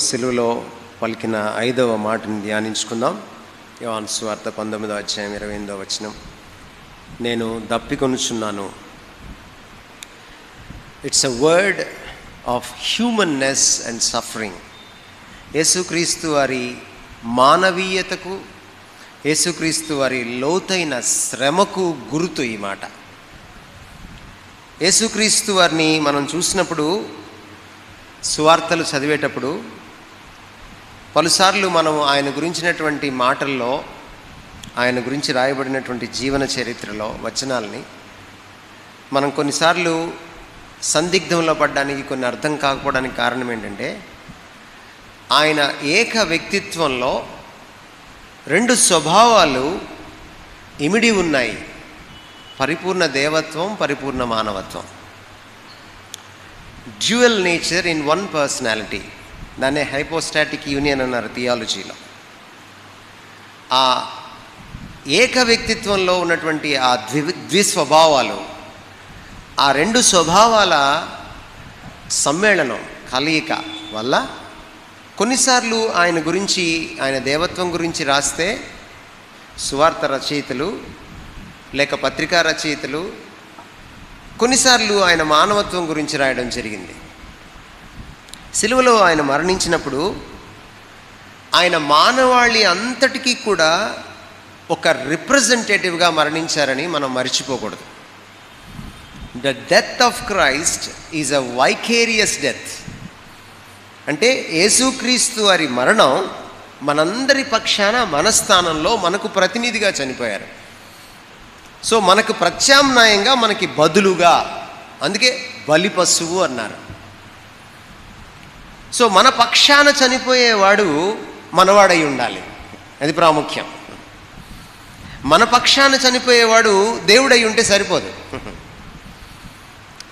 సిలువలో పలికిన 5వ మాటని ధ్యానించుకుందాం. యోహాను సువార్త 19వ అధ్యాయం 28వ వచనం. నేను దప్పికొనుచున్నాను. It's a word of humanness and suffering. Yesukristu వారి మానవీయతకు, యేసుక్రీస్తు వారి లోతైన శ్రమకు గుర్తు ఈ మాట. యేసుక్రీస్తు వారిని మనం చూసినప్పుడు, సువార్తలు చదివేటప్పుడు పలుసార్లు మనం ఆయన గురించినటువంటి మాటల్లో, ఆయన గురించి రాయబడినటువంటి జీవన చరిత్రలో వచనాల్ని మనం కొన్నిసార్లు సందిగ్ధంలో పడడానికి, కొన్ని అర్థం కాకపోవడానికి కారణం ఏంటంటే, ఆయన ఏక వ్యక్తిత్వంలో 2 స్వభావాలు ఇమిడి ఉన్నాయి. పరిపూర్ణ దేవత్వం, పరిపూర్ణ మానవత్వం. Dual nature in one personality. దాన్నే హైపోస్టాటిక్ యూనియన్ అన్నారు థియాలజీలో. ఆ ఏక వ్యక్తిత్వంలో ఉన్నటువంటి ఆ ద్విస్వభావాలు, ఆ 2 స్వభావాల సమ్మేళనం, కలయిక వల్ల కొన్నిసార్లు ఆయన గురించి, ఆయన దేవత్వం గురించి రాస్తే సువార్త రచయితలు లేక పత్రికా రచయితలు కొన్నిసార్లు ఆయన మానవత్వం గురించి రాయడం జరిగింది. సిలువలో ఆయన మరణించినప్పుడు ఆయన మానవాళి అంతటికీ కూడా ఒక రిప్రజెంటేటివ్గా మరణించారని మనం మర్చిపోకూడదు. The death of Christ is a vicarious death. అంటే యేసుక్రీస్తు వారి మరణం మనందరి పక్షాన, మన స్థానంలో మనకు ప్రతినిధిగా చనిపోయారు. సో మనకు ప్రత్యామ్నాయంగా, మనకి బదులుగా, అందుకే బలి పశువు అన్నారు. సో మన పక్షాన చనిపోయేవాడు మనవాడై ఉండాలి, అది ప్రాముఖ్యం. మన పక్షాన చనిపోయేవాడు దేవుడై ఉంటే సరిపోదు.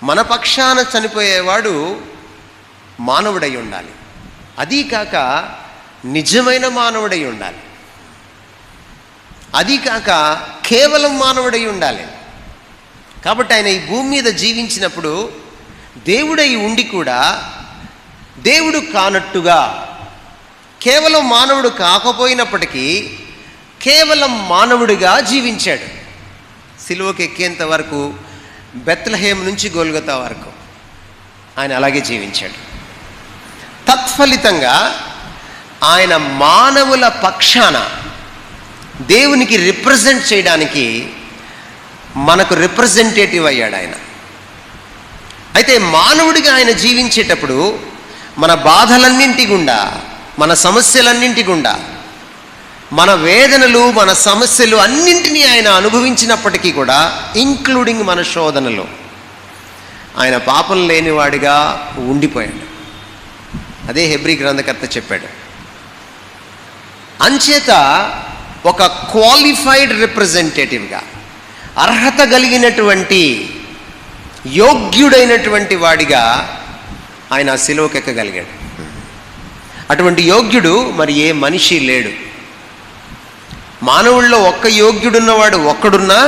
మన పక్షాన చనిపోయేవాడు మానవుడై ఉండాలి. అదీ కాక నిజమైన మానవుడై ఉండాలి. అదీ కాక కేవలం మానవుడై ఉండాలి. కాబట్టి ఆయన ఈ భూమి మీద జీవించినప్పుడు దేవుడై ఉండి కూడా దేవుడు కానట్టుగా, కేవలం మానవుడు కాకపోయినప్పటికీ కేవలం మానవుడిగా జీవించాడు. సిలువకి ఎక్కేంత వరకు, బెత్లెహేం నుంచి గొల్గొతా వరకు ఆయన అలాగే జీవించాడు. తత్ఫలితంగా ఆయన మానవుల పక్షాన దేవునికి రిప్రజెంట్ చేయడానికి మనకు రిప్రజెంటేటివ్ అయ్యాడు ఆయన. అయితే మానవుడిగా ఆయన జీవించేటప్పుడు మన బాధలన్నింటి గుండా, మన సమస్యలన్నింటి గుండా, మన వేదనలు, మన సమస్యలు అన్నింటినీ ఆయన అనుభవించినప్పటికీ కూడా, ఇంక్లూడింగ్ మన శోధనలు, ఆయన పాపం లేనివాడిగా ఉండిపోయాడు. అదే హెబ్రీ గ్రంథకర్త చెప్పాడు. అంచేత ఒక క్వాలిఫైడ్ రిప్రజెంటేటివ్గా, అర్హత కలిగినటువంటి, యోగ్యుడైనటువంటి వాడిగా ఆయన సిలువకు ఎక్కగలిగాడు. అటువంటి యోగ్యుడు మరి ఏ మనిషి లేడు. మానవుల్లో ఒక్క యోగ్యుడున్నవాడు ఒక్కడున్నా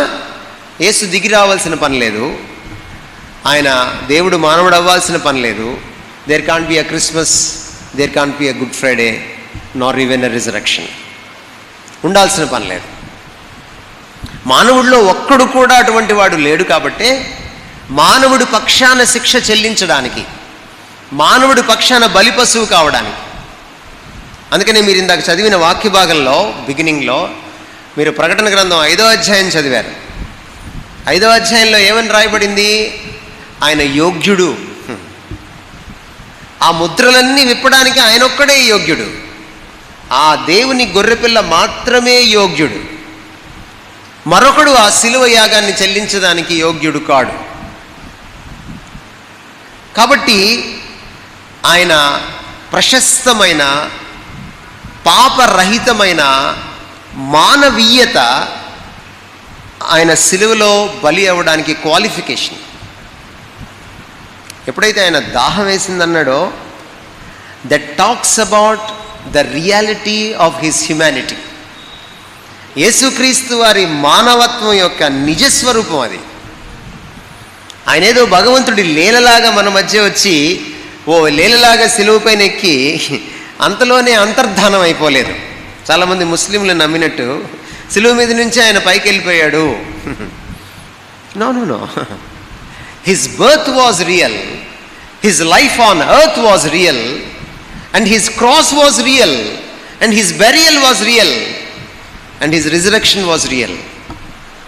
యేసు దిగి రావాల్సిన పని లేదు. ఆయన దేవుడు మానవుడు అవ్వాల్సిన పని లేదు. There can't be a Christmas, there can't be a Good Friday, nor even a resurrection. ఉండాల్సిన పని లేదు. మానవుడిలో ఒక్కడు కూడా అటువంటి వాడు లేడు. కాబట్టే మానవుడి పక్షాన శిక్ష చెల్లించడానికి, మానవుడి పక్షాన బలి పశువు కావడానికి. అందుకనే మీరు ఇందాక చదివిన వాక్య భాగంలో, బిగినింగ్లో మీరు ప్రకటన గ్రంథం 5వ అధ్యాయం చదివారు. 5వ అధ్యాయంలో ఏమని రాయబడింది? ఆయన యోగ్యుడు. ఆ ముద్రలన్నీ విప్పడానికి ఆయన ఒక్కడే యోగ్యుడు. ఆ దేవుని గొర్రెపిల్ల మాత్రమే యోగ్యుడు. మరొకడు ఆ శిలువ యాగాన్ని చెల్లించడానికి యోగ్యుడు కాడు. కాబట్టి ఆయన ప్రశస్తమైన, పాపరహితమైన మానవీయత ఆయన శిలువలో బలి అవ్వడానికి క్వాలిఫికేషన్. ఎప్పుడైతే ఆయన దాహం వేసిందన్నాడో, that talks about the reality of his humanity. Yesukristu వారి మానవత్వం యొక్క నిజస్వరూపం అది. ఆయన ఏదో భగవంతుడి లీలలాగా మన మధ్య వచ్చి ఓ లీలలాగా సిలువ పైన ఎక్కి అంతలోనే అంతర్ధానం అయిపోలేదు. చాలామంది ముస్లింలు నమ్మినట్టు సిలువ మీద నుంచి ఆయన పైకి వెళ్ళిపోయాడు. No no no, his birth was real, his life on earth was real, and his cross was real, and his burial was real, and his resurrection was real,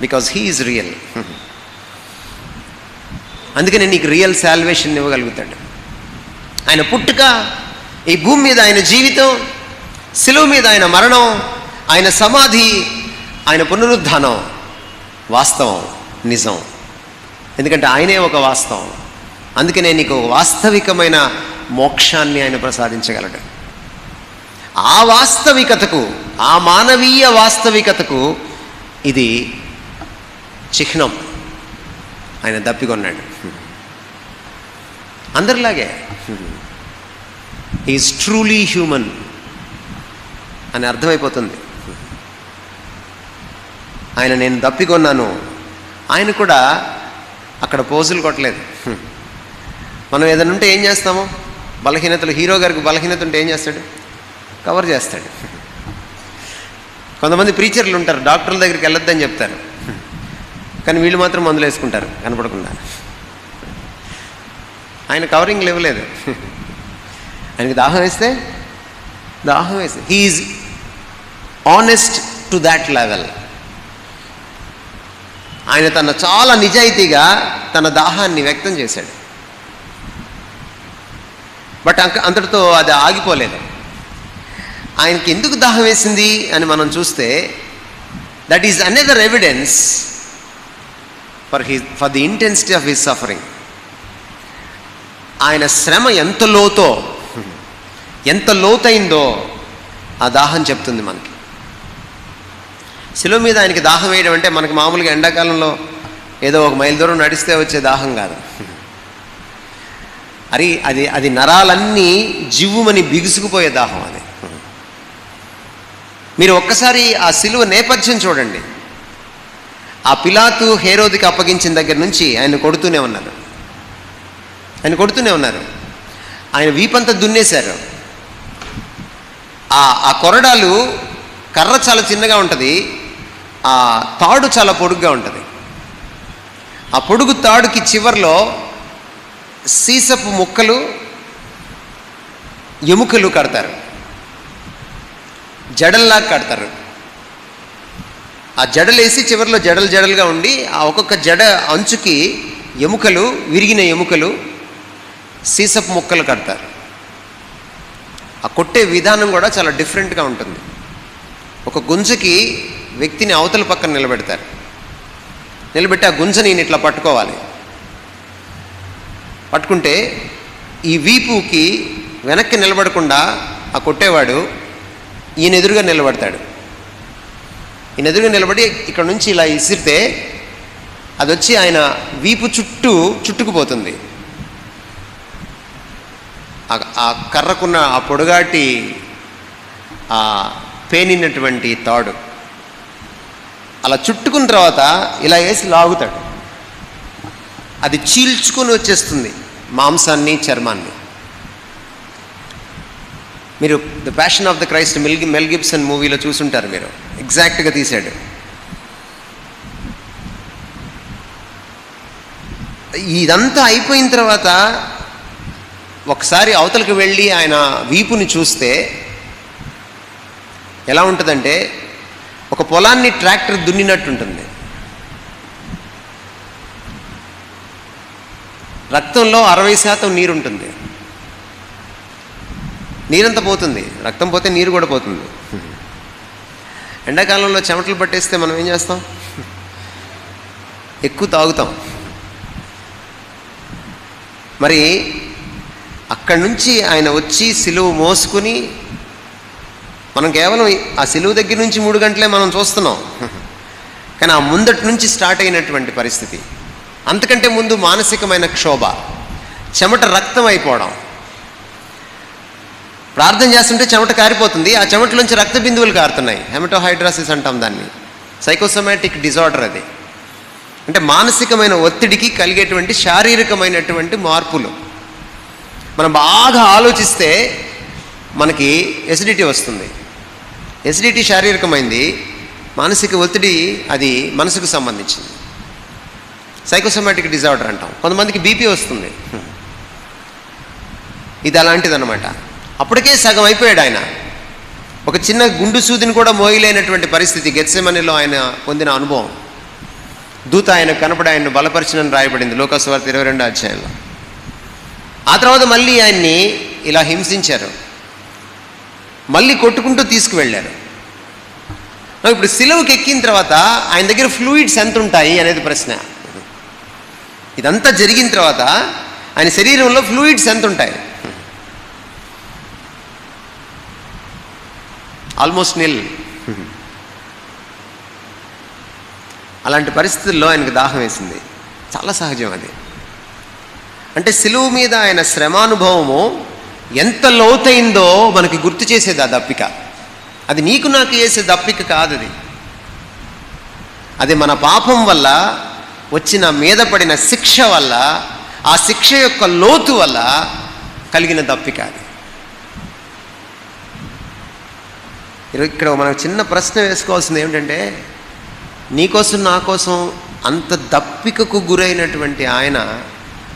because he is real. అందుకనే నీకు real salvation ఇవ్వగలుగుతాడు. ఆయన పుట్టుక, ఈ భూమి మీద ఆయన జీవితం, సిలువ మీద ఆయన మరణం, ఆయన సమాధి, ఆయన పునరుద్ధానం వాస్తవం, నిజం. ఎందుకంటే ఆయనే ఒక వాస్తవం. అందుకనే నీకు వాస్తవికమైన మోక్షాన్ని ఆయన ప్రసాదించగలడు. ఆ వాస్తవికతకు, ఆ మానవీయ వాస్తవికతకు ఇది చిహ్నం. ఆయన దప్పికొన్నాడు అందరిలాగే. హీఈస్ ట్రూలీ హ్యూమన్ అని అర్థమైపోతుంది. ఆయన నేను దప్పికొన్నాను, ఆయన కూడా అక్కడ పోజులు కొట్టలేదు. మనం ఏదైనా ఉంటే ఏం చేస్తాము, బలహీనతలు, హీరో గారికి బలహీనత ఉంటే ఏం చేస్తాడు, కవర్ చేస్తాడు. కొంతమంది ప్రీచర్లు ఉంటారు, డాక్టర్ల దగ్గరికి వెళ్ళొద్దని చెప్తారు, కానీ వీళ్ళు మాత్రం మందులు వేసుకుంటారు కనపడకుండా. ఆయన కవరింగ్ ఇవ్వలేదు. ఆయనకి దాహం వేస్తే he is honest to that level. ఆయన తన చాలా నిజాయితీగా తన దాహాన్ని వ్యక్తం చేశాడు. బట్ అంతటితో అది ఆగిపోలేదు. ఆయనకి ఎందుకు దాహం వేసింది అని మనం చూస్తే, that is another evidence for the intensity of his suffering. ఆయన శ్రమ ఎంత లోతైందో ఆ దాహం చెప్తుంది మనకి. శిలువ మీద ఆయనకి దాహం వేయడం అంటే మనకి మామూలుగా ఎండాకాలంలో ఏదో ఒక మైలు దూరం నడిస్తే వచ్చే దాహం కాదు. అది నరాలన్నీ జివ్వుమని బిగుసుకుపోయే దాహం అది. మీరు ఒక్కసారి ఆ శిలువ నేపథ్యం చూడండి. ఆ పిలాతు హేరోదికి అప్పగించిన దగ్గర నుంచి ఆయన కొడుతూనే ఉన్నారు. ఆయన వీపంతా దున్నేశారు. ఆ కొరడాలు, కర్ర చాలా చిన్నగా ఉంటుంది, ఆ తాడు చాలా పొడుగ్గా ఉంటుంది. ఆ పొడుగు తాడుకి చివర్లో సీసపు ముక్కలు, ఎముకలు కడతారు, జడల్లాగా కడతారు. ఆ జడలేసి చివరిలో జడలుగా ఉండి ఆ ఒక్కొక్క జడ అంచుకి ఎముకలు, విరిగిన ఎముకలు, సీసపు ముక్కలు కడతారు. ఆ కొట్టే విధానం కూడా చాలా డిఫరెంట్గా ఉంటుంది. ఒక గుంజకి వ్యక్తిని అవతల పక్కన నిలబెట్టి ఆ గుంజని ఇట్లా పట్టుకోవాలి. పట్టుకుంటే ఈ వీపుకి వెనక్కి నిలబడకుండా ఆ కొట్టేవాడు ఈయన ఎదురుగా నిలబడతాడు. ఈయన ఎదురుగా నిలబడి ఇక్కడ నుంచి ఇలా ఇసిరితే అది వచ్చి ఆయన వీపు చుట్టుకుపోతుంది. ఆ కర్రకున్న ఆ పొడుగాటి ఆ పేనినటువంటి తాడు అలా చుట్టుకున్న తర్వాత ఇలా వేసి లాగుతాడు. అది చీల్చుకొని వచ్చేస్తుంది మాంసాన్ని, చర్మాన్ని. మీరు the passion of the Christ మెల్ Gibson మూవీలో చూసుంటారు మీరు. ఎగ్జాక్ట్గా తీశాడు. ఇదంతా అయిపోయిన తర్వాత ఒకసారి అవతలకు వెళ్ళి ఆయన వీపుని చూస్తే ఎలా ఉంటుందంటే, ఒక పొలాన్ని ట్రాక్టర్ దున్నినట్టుంటుంది. రక్తంలో 60% నీరు ఉంటుంది. నీరంతా పోతుంది, రక్తం పోతే నీరు కూడా పోతుంది. ఎండాకాలంలో చెమటలు పట్టేస్తే మనం ఏం చేస్తాం, ఎక్కువ తాగుతాం. మరి అక్కడి నుంచి ఆయన వచ్చి సిలువ మోసుకుని, మనం కేవలం ఆ సిలువ దగ్గర నుంచి 3 గంటలే మనం చూస్తున్నాం, కానీ ఆ ముందటి నుంచి స్టార్ట్ అయినటువంటి పరిస్థితి, అంతకంటే ముందు మానసికమైన క్షోభ, చెమట రక్తం అయిపోవడం. ప్రార్థన చేస్తుంటే చెమట కారిపోతుంది, ఆ చెమటలోంచి రక్త బిందువులు కారుతున్నాయి. హెమటోహైడ్రాసిస్ అంటాం దాన్ని. సైకోసోమాటిక్ డిజార్డర్ అది. అంటే మానసికమైన ఒత్తిడికి కలిగేటువంటి శారీరకమైనటువంటి మార్పులు. మనం బాగా ఆలోచిస్తే మనకి ఎసిడిటీ వస్తుంది. ఎసిడిటీ శారీరకమైంది, మానసిక ఒత్తిడి అది మనసుకు సంబంధించింది. సైకోసోమాటిక్ డిజార్డర్ అంటాం. కొంతమందికి బీపీ వస్తుంది. ఇది అలాంటిదన్నమాట. అప్పటికే సగం అయిపోయాడు ఆయన. ఒక చిన్న గుండు సూదిని కూడా మోయలేనటువంటి పరిస్థితి గెత్సెమనీలో ఆయన పొందిన అనుభవం. దూత ఆయన కనపడి ఆయన్ను బలపరిచినని రాయబడింది లోకాసు వార్త 22వ అధ్యాయంలో. ఆ తర్వాత మళ్ళీ ఆయన్ని ఇలా హింసించారు, మళ్ళీ కొట్టుకుంటూ తీసుకువెళ్ళారు. ఇప్పుడు సిలువకి ఎక్కిన తర్వాత ఆయన దగ్గర ఫ్లూయిడ్స్ ఎంత ఉంటాయి అనేది ప్రశ్న. ఇదంతా జరిగిన తర్వాత ఆయన శరీరంలో ఫ్లూయిడ్స్ ఎంత ఉంటాయి? ఆల్మోస్ట్ నిల్. అలాంటి పరిస్థితుల్లో ఆయనకు దాహం వేసింది. చాలా సహజం అది. అంటే సిలువ మీద ఆయన శ్రమానుభవము ఎంత లోతైందో మనకి గుర్తు చేసేది ఆ దప్పిక. అది నీకు నాకు వేసే దప్పిక కాదు. అది మన పాపం వల్ల వచ్చిన మీద పడిన శిక్ష వల్ల, ఆ శిక్ష యొక్క లోతు వల్ల కలిగిన దప్పిక అది. ఇక్కడ మనం చిన్న ప్రశ్న వేసుకోవాల్సింది ఏమిటంటే, నీకోసం నా కోసం అంత దప్పికకు గురైనటువంటి ఆయన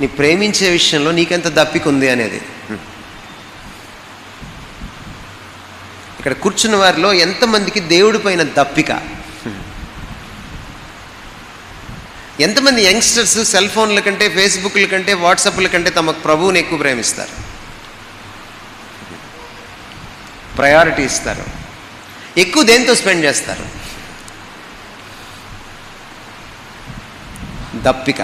నీ ప్రేమించే విషయంలో నీకెంత దప్పిక ఉంది అనేది. ఇక్కడ కూర్చున్న వారిలో ఎంతమందికి దేవుడి పైన దప్పిక? ఎంతమంది యంగ్స్టర్స్ సెల్ ఫోన్ల కంటే, ఫేస్బుక్ల కంటే, వాట్సాప్ల కంటే తమ ప్రభువుని ఎక్కువ ప్రేమిస్తారు, ప్రయారిటీ ఇస్తారు, ఎక్కువ దేంతో స్పెండ్ చేస్తారు? దప్పిక.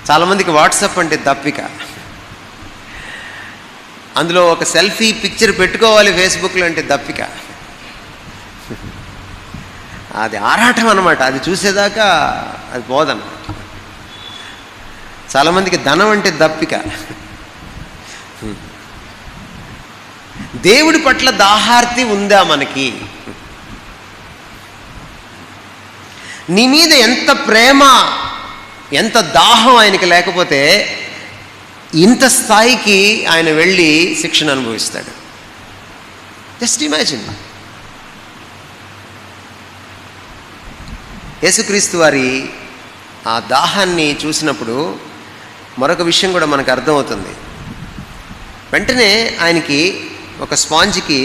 చాలామందికి వాట్సాప్ అంటే దప్పిక. అందులో ఒక సెల్ఫీ పిక్చర్ పెట్టుకోవాలి ఫేస్బుక్లో అంటే దప్పిక. అది ఆరాటం అన్నమాట. అది చూసేదాకా అది పోదన్నమాట. చాలామందికి ధనం అంటే దప్పిక. దేవుడి పట్ల దాహార్తి ఉందా మనకి? నీ మీద ఎంత ప్రేమ, ఎంత దాహం ఆయనకి లేకపోతే ఇంత స్థాయికి ఆయన వెళ్ళి శిక్షణ అనుభవిస్తాడు. Just imagine. యేసుక్రీస్తు వారి ఆ దాహాన్ని చూసినప్పుడు మరొక విషయం కూడా మనకు అర్థమవుతుంది. వెంటనే ఆయనకి ఒక స్పాంజ్కి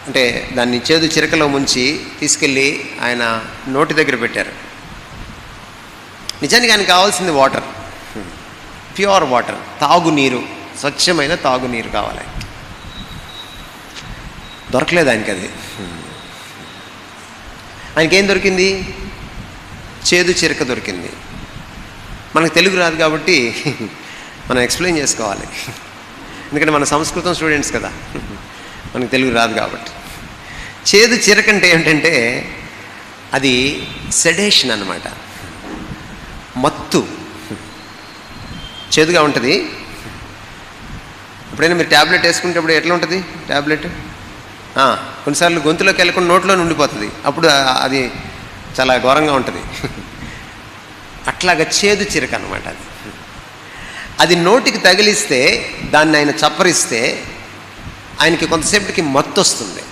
అంటే దాన్ని చేదు చిరకలో ముంచి తీసుకెళ్ళి ఆయన నోటి దగ్గర పెట్టారు. నిజానికి ఆయనకు కావాల్సింది వాటర్, ప్యూర్ వాటర్, తాగునీరు, స్వచ్ఛమైన తాగునీరు కావాలి. దొరకలేదు ఆయనకి అది. ఆయనకేం దొరికింది? చేదు చిరక దొరికింది. మనకు తెలుగు రాదు కాబట్టి మనం ఎక్స్ప్లెయిన్ చేసుకోవాలి. ఎందుకంటే మన సంస్కృతం స్టూడెంట్స్ కదా, మనకు తెలుగు రాదు కాబట్టి. చేదు చిరక అంటే ఏంటంటే అది సెడేషన్ అన్నమాట, మత్తు. చేదుగా ఉంటుంది. ఎప్పుడైనా మీరు ట్యాబ్లెట్ వేసుకునేటప్పుడు ఎట్లా ఉంటుంది ట్యాబ్లెట్? కొన్నిసార్లు గొంతులోకి వెళ్ళకుండా నోట్లో ఉండిపోతుంది. అప్పుడు అది చాలా ఘోరంగా ఉంటుంది. అట్లాగా చేదు చిరక అన్నమాట అది. అది నోటికి తగిలిస్తే, దాన్ని ఆయన చప్పరిస్తే ఆయనకి కొంతసేపటికి మత్తు వస్తుంది.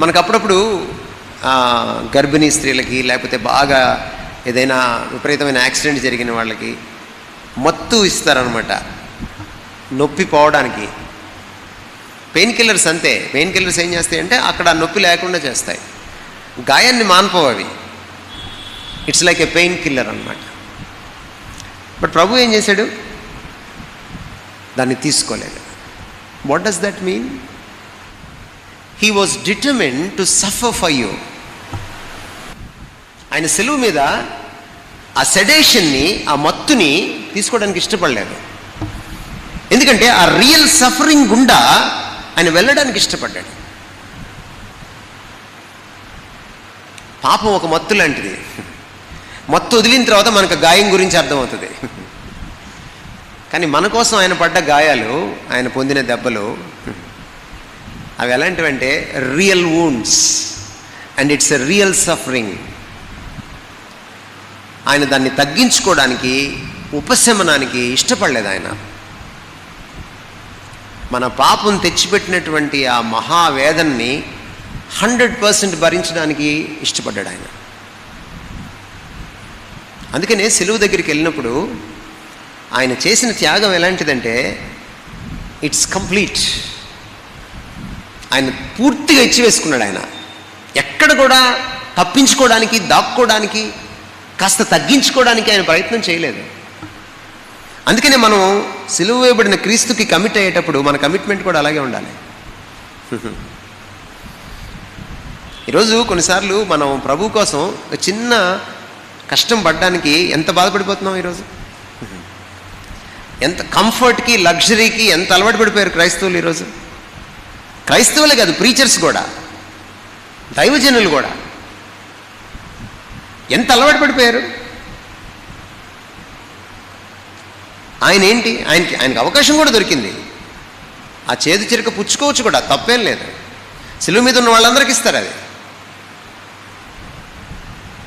మనకు అప్పుడప్పుడు గర్భిణీ స్త్రీలకి, లేకపోతే బాగా ఏదైనా విపరీతమైన యాక్సిడెంట్ జరిగిన వాళ్ళకి మత్తు ఇస్తారనమాట, నొప్పి పోవడానికి. పెయిన్ కిల్లర్స్ అంతే. పెయిన్ కిల్లర్స్ ఏం చేస్తాయి అంటే అక్కడ నొప్పి లేకుండా చేస్తాయి, గాయాన్ని మాన్పోవి. It's like a pain killer అనమాట. బట్ ప్రభు ఏం చేశాడు? దాన్ని తీసుకోలేదు. What does that mean? He was determined to suffer for you. ఆయన సెలువు మీద ఆ సెడేషన్ని, ఆ మత్తుని తీసుకోవడానికి ఇష్టపడలేదు. ఎందుకంటే ఆ రియల్ సఫరింగ్ గుండా ఆయన వెళ్ళడానికి ఇష్టపడ్డాడు. పాపం ఒక మత్తు లాంటిది. మత్తు వదిలిన తర్వాత మనకు గాయం గురించి అర్థమవుతుంది. కానీ మన కోసం ఆయన పడ్డ గాయాలు, ఆయన పొందిన దెబ్బలు, అవి ఎలాంటివంటే real wounds, and it's a real suffering. ఆయన దాన్ని తగ్గించుకోవడానికి, ఉపశమనానికి ఇష్టపడలేదు. ఆయన మన పాపం తెచ్చిపెట్టినటువంటి ఆ మహావేదనని 100% భరించడానికి ఇష్టపడ్డాడు ఆయన. అందుకనే సిలువ దగ్గరికి వెళ్ళినప్పుడు ఆయన చేసిన త్యాగం ఎలాంటిదంటే ఇట్స్ కంప్లీట్. ఆయన పూర్తిగా ఇచ్చివేసుకున్నాడు. ఆయన ఎక్కడ కూడా తప్పించుకోవడానికి, దాక్కోవడానికి, కాస్త తగ్గించుకోవడానికి ఆయన ప్రయత్నం చేయలేదు. అందుకనే మనం సిలువ వేయబడిన క్రీస్తుకి కమిట్ అయ్యేటప్పుడు మన కమిట్మెంట్ కూడా అలాగే ఉండాలి. ఈరోజు కొన్నిసార్లు మనం ప్రభు కోసం చిన్న కష్టం పడడానికి ఎంత బాధపడిపోతున్నాం. ఈరోజు ఎంత కంఫర్ట్కి, లగ్జరీకి ఎంత అలవాటు పడిపోయారు క్రైస్తవులు. ఈరోజు క్రైస్తవులే కాదు, ప్రీచర్స్ కూడా, దైవజనులు కూడా ఎంత అలవాటు పడిపోయారు. ఆయన ఏంటి, ఆయనకి అవకాశం కూడా దొరికింది. ఆ చేదు చిరక పుచ్చుకోవచ్చు కూడా, తప్పేం లేదు. సిలువ మీద ఉన్న వాళ్ళందరికీ ఇస్తారు అది.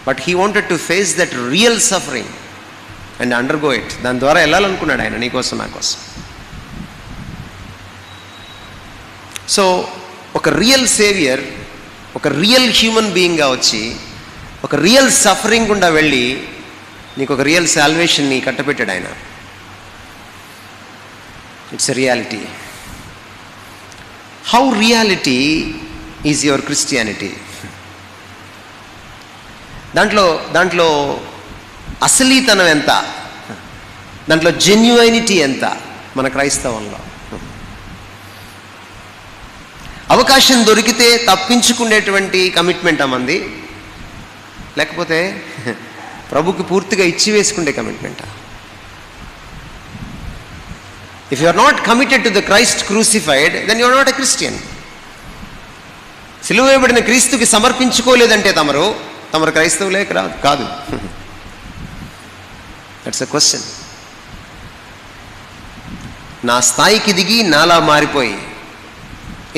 But he wanted to face that real suffering and undergo it. దాని ద్వారా వెళ్ళాలనుకున్నాడు ఆయన, నీకోసం, నా కోసం. సో ఒక రియల్ సేవియర్, ఒక రియల్ హ్యూమన్ బీయింగ్గా వచ్చి ఒక రియల్ సఫరింగ్ గుండా వెళ్ళి నీకు ఒక రియల్ సాల్వేషన్ని కట్టబెట్టాడు ఆయన. It's a reality. How reality is your Christianity? దాంట్లో అసలీతనం ఎంత, దాంట్లో జెన్యునిటీ ఎంత మన క్రైస్తవంలో? అవకాశం దొరికితే తప్పించుకునేటువంటి కమిట్మెంట్ మంది, లేకపోతే ప్రభుకి పూర్తిగా ఇచ్చివేసుకునే కమిట్మెంటా? If you are not committed to the Christ crucified, then you are not a Christian. సిలువ వేయబడిన క్రీస్తుకి సమర్పించుకోలేదంటే తమరు క్రైస్తవులే కాదు. That's a question. నా స్థాయికి దిగి నాలా మారిపోయి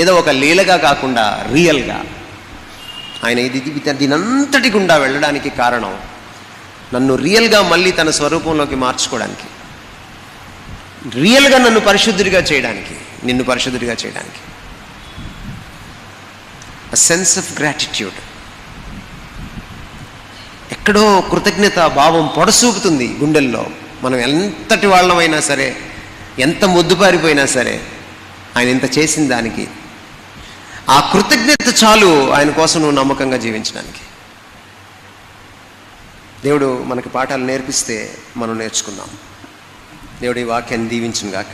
ఏదో ఒక లీలగా కాకుండా రియల్గా ఆయన దీనంతటి గుండా వెళ్ళడానికి కారణం నన్ను రియల్గా మళ్ళీ తన స్వరూపంలోకి మార్చుకోవడానికి, రియల్గా నన్ను పరిశుద్ధుడిగా చేయడానికి, నిన్ను పరిశుద్ధుడిగా చేయడానికి. A sense of gratitude. ఎక్కడో కృతజ్ఞత భావం పొడసూపుతుంది గుండెల్లో. మనం ఎంతటి వాళ్ళమైనా సరే, ఎంత మొద్దుపారిపోయినా సరే, ఆయన ఇంత చేసిన దానికి ఆ కృతజ్ఞత చాలు ఆయన కోసం నువ్వు నమ్మకంగా జీవించడానికి. దేవుడు మనకి పాఠాలు నేర్పిస్తే మనం నేర్చుకుందాం. దేవుడి వాక్యాన్ని దీవించును గాక.